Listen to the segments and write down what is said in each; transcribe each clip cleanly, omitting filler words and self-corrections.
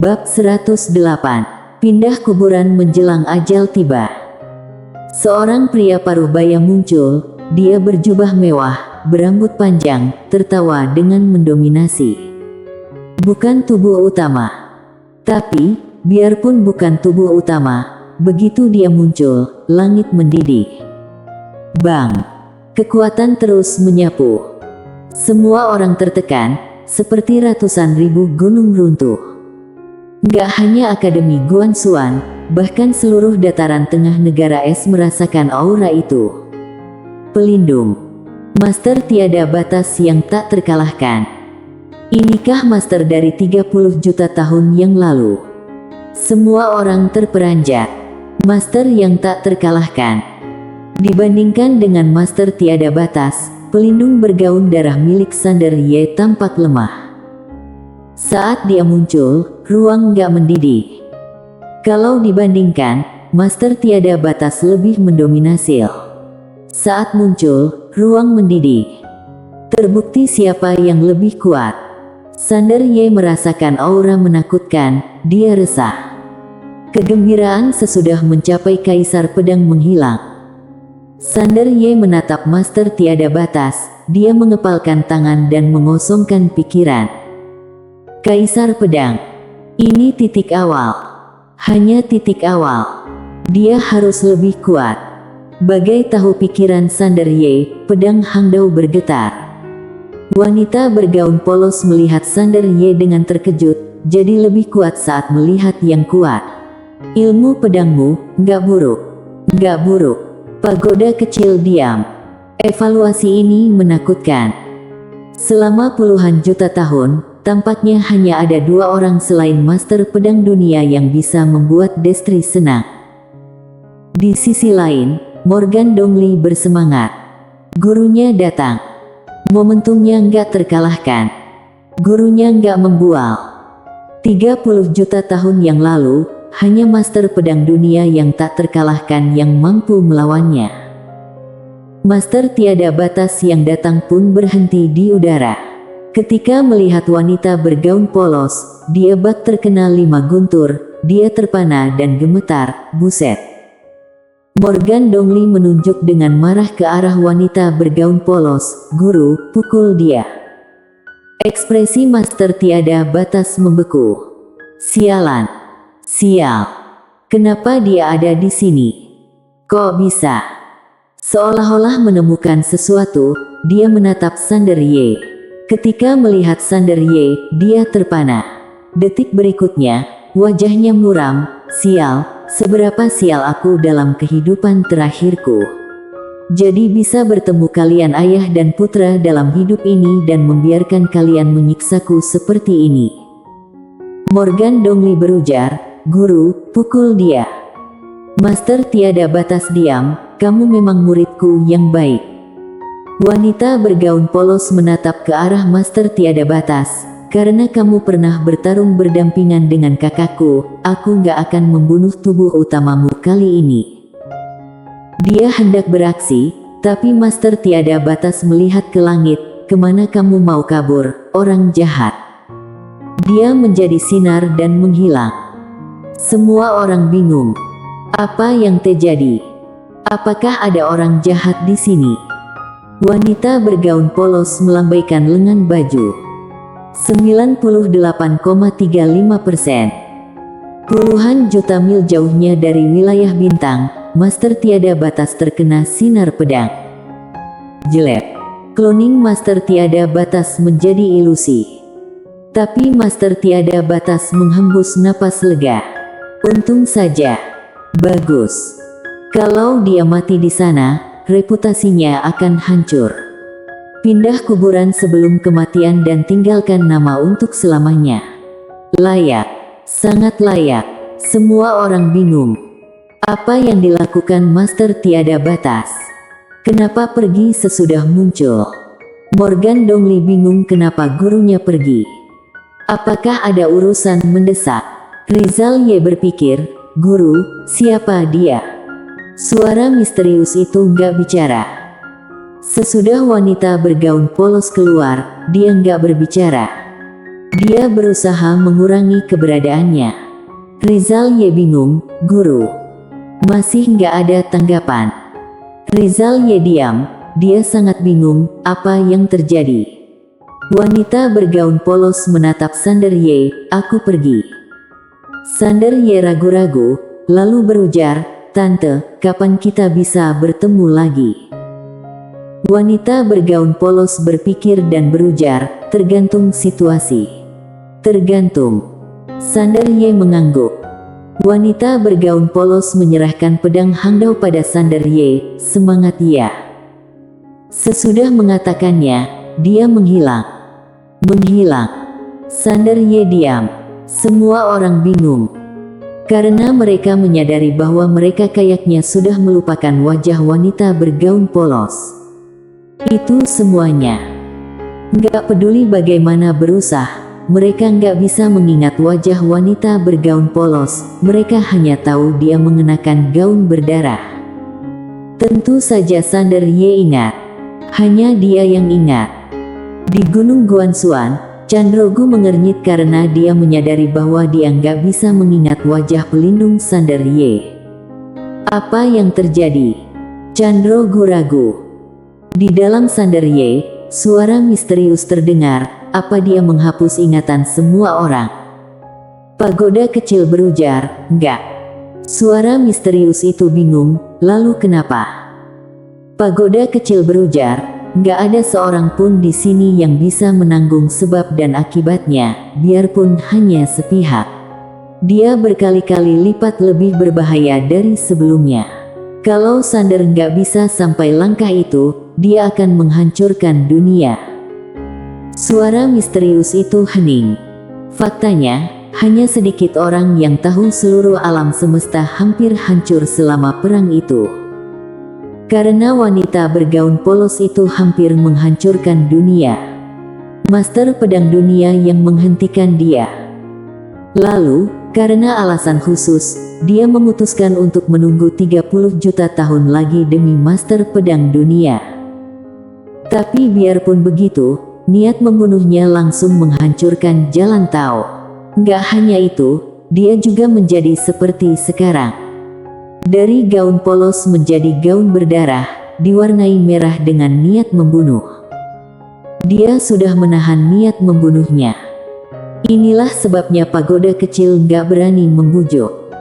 Bab 108. Pindah kuburan menjelang ajal tiba. Seorang pria parubaya muncul. Dia berjubah mewah, berambut panjang, tertawa dengan mendominasi. Bukan tubuh utama. Tapi, biarpun bukan tubuh utama, begitu dia muncul, langit mendidih. Bang! Kekuatan terus menyapu. Semua orang tertekan, seperti ratusan ribu gunung runtuh. Gak hanya Akademi Guanxuan, bahkan seluruh dataran tengah negara es merasakan aura itu. Pelindung. Master tiada batas yang tak terkalahkan. Inikah master dari 30 juta tahun yang lalu? Semua orang terperanjat. Master yang tak terkalahkan. Dibandingkan dengan master tiada batas, pelindung bergaun darah milik Sander Ye tampak lemah. Saat dia muncul, ruang gak mendidih. Kalau dibandingkan, master tiada batas lebih mendominasi. Saat muncul, ruang mendidih. Terbukti siapa yang lebih kuat. Sander Ye merasakan aura menakutkan, dia resah. Kegembiraan sesudah mencapai Kaisar Pedang menghilang. Sander Ye menatap master tiada batas, dia mengepalkan tangan dan mengosongkan pikiran. Kaisar Pedang. Ini titik awal. Hanya titik awal. Dia harus lebih kuat. Bagai tahu pikiran Sander Ye, pedang Hangdao bergetar. Wanita bergaun polos melihat Sander Ye dengan terkejut, jadi lebih kuat saat melihat yang kuat. Ilmu pedangmu, gak buruk. Gak buruk. Pagoda kecil diam. Evaluasi ini menakutkan. Selama puluhan juta tahun, tampaknya hanya ada dua orang selain master pedang dunia yang bisa membuat Destri senang. Di sisi lain, Morgan Dongli bersemangat. Gurunya datang. Momentumnya nggak terkalahkan. Gurunya nggak membual. 30 juta tahun yang lalu, hanya master pedang dunia yang tak terkalahkan yang mampu melawannya. Master tiada batas yang datang pun berhenti di udara. Ketika melihat wanita bergaun polos, dia bak terkena 5 guntur, dia terpana dan gemetar, buset. Morgan Dongli menunjuk dengan marah ke arah wanita bergaun polos, guru, pukul dia. Ekspresi master tiada batas membeku. Sialan. Sial. Kenapa dia ada di sini? Kok bisa? Seolah-olah menemukan sesuatu, dia menatap Sander Ye. Ketika melihat Sander Ye, dia terpana. Detik berikutnya, wajahnya muram. Sial, seberapa sial aku dalam kehidupan terakhirku. Jadi bisa bertemu kalian ayah dan putra dalam hidup ini dan membiarkan kalian menyiksaku seperti ini. Morgan Dongli berujar, guru, pukul dia. Master tiada batas diam, kamu memang muridku yang baik. Wanita bergaun polos menatap ke arah master tiada batas. Karena kamu pernah bertarung berdampingan dengan kakakku, aku gak akan membunuh tubuh utamamu kali ini. Dia hendak beraksi, tapi master tiada batas melihat ke langit. Kemana kamu mau kabur, orang jahat? Dia menjadi sinar dan menghilang. Semua orang bingung. Apa yang terjadi? Apakah ada orang jahat di sini? Wanita bergaun polos melambaikan lengan baju. 98,35%. Puluhan juta mil jauhnya dari wilayah bintang, master tiada batas terkena sinar pedang. Jelek. Cloning master tiada batas menjadi ilusi. Tapi master tiada batas menghembus napas lega. Untung saja. Bagus. Kalau dia mati di sana, reputasinya akan hancur. Pindah kuburan sebelum kematian dan tinggalkan nama untuk selamanya. Layak. Sangat layak. Semua orang bingung. Apa yang dilakukan master tiada batas? Kenapa pergi sesudah muncul? Morgan Dongli bingung kenapa gurunya pergi. Apakah ada urusan mendesak? Rizal Ye berpikir, guru, siapa dia? Suara misterius itu nggak bicara. Sesudah wanita bergaun polos keluar, dia nggak berbicara. Dia berusaha mengurangi keberadaannya. Rizal Ye bingung, guru. Masih nggak ada tanggapan. Rizal Ye diam, dia sangat bingung, apa yang terjadi. Wanita bergaun polos menatap Sander Ye, aku pergi. Sander Ye ragu-ragu, lalu berujar, Tante, kapan kita bisa bertemu lagi? Wanita bergaun polos berpikir dan berujar, tergantung situasi. Tergantung. Sander Ye mengangguk. Wanita bergaun polos menyerahkan pedang Hangdao pada Sander Ye, semangat ya. Sesudah mengatakannya, dia menghilang. Menghilang. Sander Ye diam. Semua orang bingung. Karena mereka menyadari bahwa mereka kayaknya sudah melupakan wajah wanita bergaun polos. Itu semuanya. Nggak peduli bagaimana berusaha, mereka nggak bisa mengingat wajah wanita bergaun polos, mereka hanya tahu dia mengenakan gaun berdarah. Tentu saja Sander Ye ingat. Hanya dia yang ingat. Di Gunung Guansuan, Chandrogu mengernyit karena dia menyadari bahwa dia nggak bisa mengingat wajah pelindung Sander Ye. Apa yang terjadi? Chandrogu ragu. Di dalam Sander Ye, suara misterius terdengar, apa dia menghapus ingatan semua orang? Pagoda kecil berujar, enggak. Suara misterius itu bingung, lalu kenapa? Pagoda kecil berujar, nggak ada seorang pun di sini yang bisa menanggung sebab dan akibatnya, biarpun hanya sepihak. Dia berkali-kali lipat lebih berbahaya dari sebelumnya. Kalau Sander nggak bisa sampai langkah itu, dia akan menghancurkan dunia. Suara misterius itu hening. Faktanya, hanya sedikit orang yang tahu seluruh alam semesta hampir hancur selama perang itu. Karena wanita bergaun polos itu hampir menghancurkan dunia. Master pedang dunia yang menghentikan dia. Lalu, karena alasan khusus, dia memutuskan untuk menunggu 30 juta tahun lagi demi master pedang dunia. Tapi biarpun begitu, niat membunuhnya langsung menghancurkan jalan Tao. Nggak hanya itu, dia juga menjadi seperti sekarang. Dari gaun polos menjadi gaun berdarah, diwarnai merah dengan niat membunuh. Dia sudah menahan niat membunuhnya. Inilah sebabnya pagoda kecil nggak berani membujuk.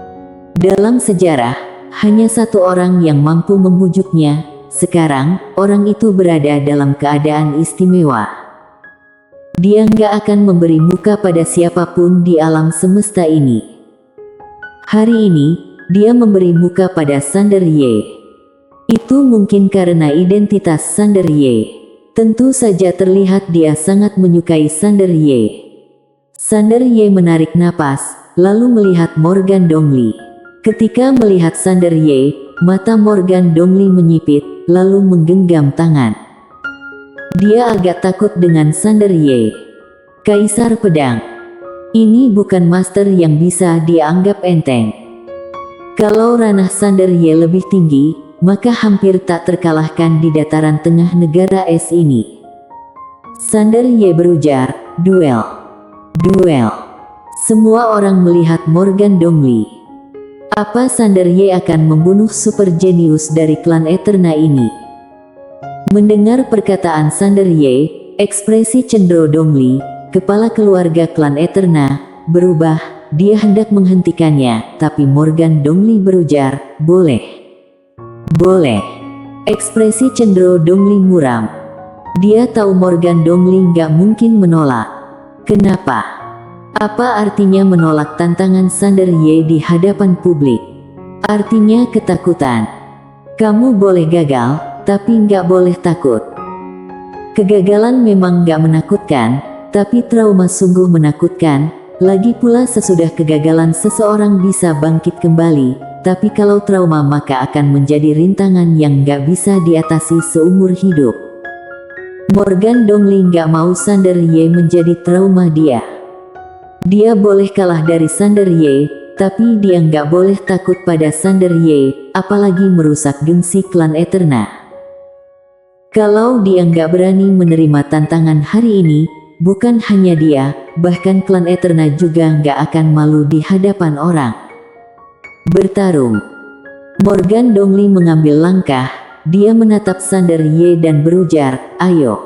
Dalam sejarah, hanya satu orang yang mampu membujuknya. Sekarang, orang itu berada dalam keadaan istimewa. Dia nggak akan memberi muka pada siapapun di alam semesta ini. Hari ini, dia memberi muka pada Sander Ye. Itu mungkin karena identitas Sander Ye. Tentu saja terlihat dia sangat menyukai Sander Ye. Sander Ye menarik napas, lalu melihat Morgan Dongli. Ketika melihat Sander Ye, mata Morgan Dongli menyipit, lalu menggenggam tangan. Dia agak takut dengan Sander Ye. Kaisar pedang. Ini bukan master yang bisa dianggap enteng. Kalau ranah Sander Ye lebih tinggi, maka hampir tak terkalahkan di dataran tengah negara es ini. Sander Ye berujar, duel. Duel. Semua orang melihat Morgan Dongli. Apa Sander Ye akan membunuh super jenius dari klan Eterna ini? Mendengar perkataan Sander Ye, ekspresi Cendro Dongli, kepala keluarga klan Eterna, berubah. Dia hendak menghentikannya, tapi Morgan Dongli berujar, boleh. Boleh. Ekspresi Cendro Dongli muram. Dia tahu Morgan Dongli nggak mungkin menolak. Kenapa? Apa artinya menolak tantangan Sander Ye di hadapan publik? Artinya ketakutan. Kamu boleh gagal, tapi nggak boleh takut. Kegagalan memang nggak menakutkan, tapi trauma sungguh menakutkan. Lagi pula sesudah kegagalan seseorang bisa bangkit kembali, tapi kalau trauma maka akan menjadi rintangan yang nggak bisa diatasi seumur hidup. Morgan Dongli nggak mau Sander Ye menjadi trauma dia. Dia boleh kalah dari Sander Ye, tapi dia nggak boleh takut pada Sander Ye, apalagi merusak gengsi klan Eterna. Kalau dia nggak berani menerima tantangan hari ini, bukan hanya dia, bahkan klan Eterna juga nggak akan malu di hadapan orang. Bertarung. Morgan Dongli mengambil langkah, dia menatap Sander Ye dan berujar, "Ayo."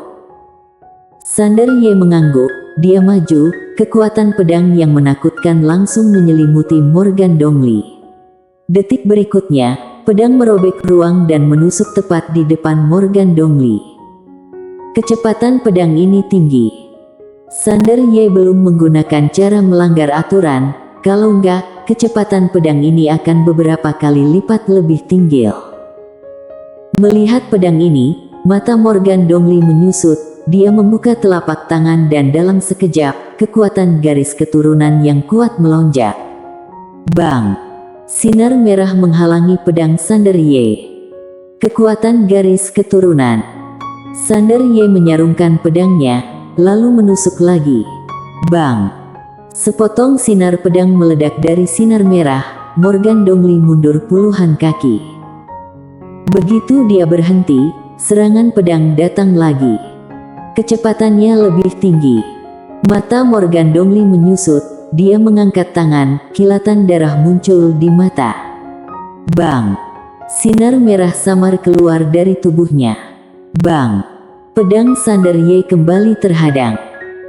Sander Ye mengangguk, dia maju, kekuatan pedang yang menakutkan langsung menyelimuti Morgan Dongli. Detik berikutnya, pedang merobek ruang dan menusuk tepat di depan Morgan Dongli. Kecepatan pedang ini tinggi. Sander Ye belum menggunakan cara melanggar aturan, kalau enggak, kecepatan pedang ini akan beberapa kali lipat lebih tinggi. Melihat pedang ini, mata Morgan Dongli menyusut, dia membuka telapak tangan dan dalam sekejap, kekuatan garis keturunan yang kuat melonjak. Bang! Sinar merah menghalangi pedang Sander Ye. Kekuatan garis keturunan. Sander Ye menyarungkan pedangnya, lalu menusuk lagi. Bang! Sepotong sinar pedang meledak dari sinar merah, Morgan Dongli mundur puluhan kaki. Begitu dia berhenti, serangan pedang datang lagi. Kecepatannya lebih tinggi. Mata Morgan Dongli menyusut. Dia mengangkat tangan, kilatan darah muncul di mata. Bang! Sinar merah samar keluar dari tubuhnya. Bang! Pedang Sander Ye kembali terhadang.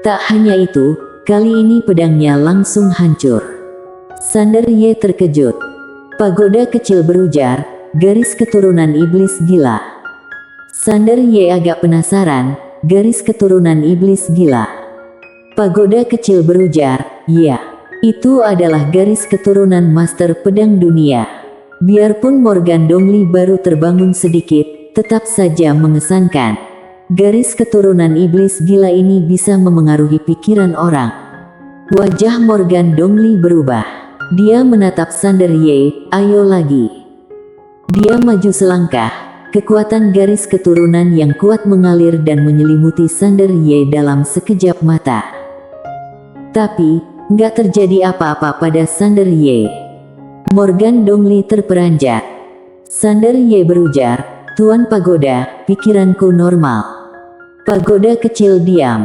Tak hanya itu, kali ini pedangnya langsung hancur. Sander Ye terkejut. Pagoda kecil berujar, garis keturunan iblis gila. Sander Ye agak penasaran, garis keturunan iblis gila. Pagoda kecil berujar, "Ya, itu adalah garis keturunan Master Pedang Dunia." Biarpun Morgan Dongli baru terbangun sedikit, tetap saja mengesankan. Garis keturunan iblis gila ini bisa memengaruhi pikiran orang. Wajah Morgan Dongli berubah. Dia menatap Sander Ye, "Ayo lagi." Dia maju selangkah, kekuatan garis keturunan yang kuat mengalir dan menyelimuti Sander Ye dalam sekejap mata. Tapi, nggak terjadi apa-apa pada Sander Ye. Morgan Dongli terperanjat. Sander Ye berujar, "Tuan Pagoda, pikiranku normal." Pagoda kecil diam.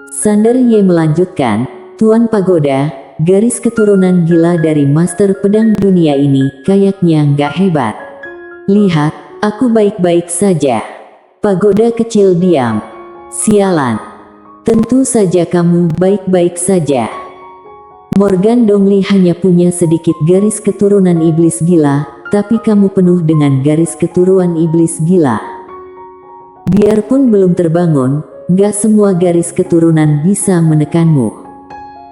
Sander Ye melanjutkan, "Tuan Pagoda, garis keturunan gila dari Master Pedang Dunia ini kayaknya nggak hebat. Lihat, aku baik-baik saja." Pagoda kecil diam. "Sialan. Tentu saja kamu baik-baik saja." Morgan Dongli hanya punya sedikit garis keturunan iblis gila, tapi kamu penuh dengan garis keturunan iblis gila. Biarpun belum terbangun, gak semua garis keturunan bisa menekanmu.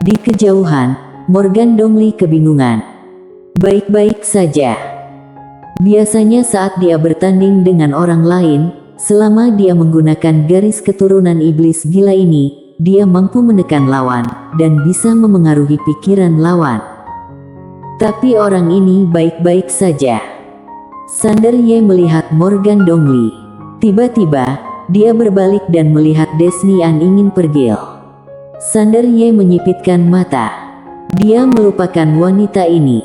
Di kejauhan, Morgan Dongli kebingungan. Baik-baik saja. Biasanya saat dia bertanding dengan orang lain, selama dia menggunakan garis keturunan iblis gila ini, dia mampu menekan lawan, dan bisa memengaruhi pikiran lawan. Tapi orang ini baik-baik saja. Sander Ye melihat Morgan Dongli. Tiba-tiba, dia berbalik dan melihat Desni An ingin pergi. Sander Ye menyipitkan mata. Dia melupakan wanita ini.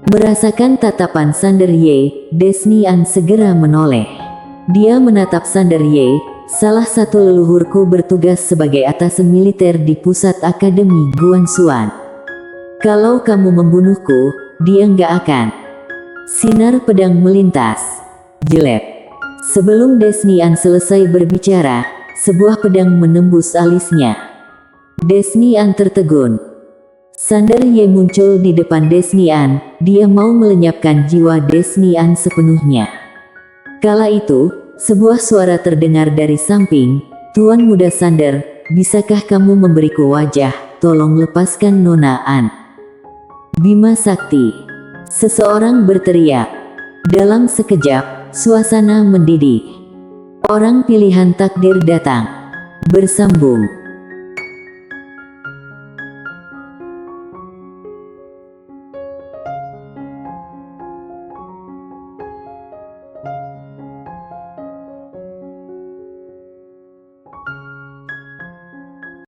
Merasakan tatapan Sander Ye, Desni An segera menoleh. Dia menatap Sander Ye, salah satu leluhurku bertugas sebagai atasan militer di pusat Akademi Guanxuan. Kalau kamu membunuhku, dia nggak akan. Sinar pedang melintas. Jelek. Sebelum Desni An selesai berbicara, sebuah pedang menembus alisnya. Desni An tertegun. Sander Ye muncul di depan Desni An, dia mau melenyapkan jiwa Desni An sepenuhnya. Kala itu, sebuah suara terdengar dari samping, "Tuan Muda Sander, bisakah kamu memberiku wajah? Tolong lepaskan Nona An." Bima Sakti. Seseorang berteriak. Dalam sekejap, suasana mendidih. Orang pilihan takdir datang. Bersambung.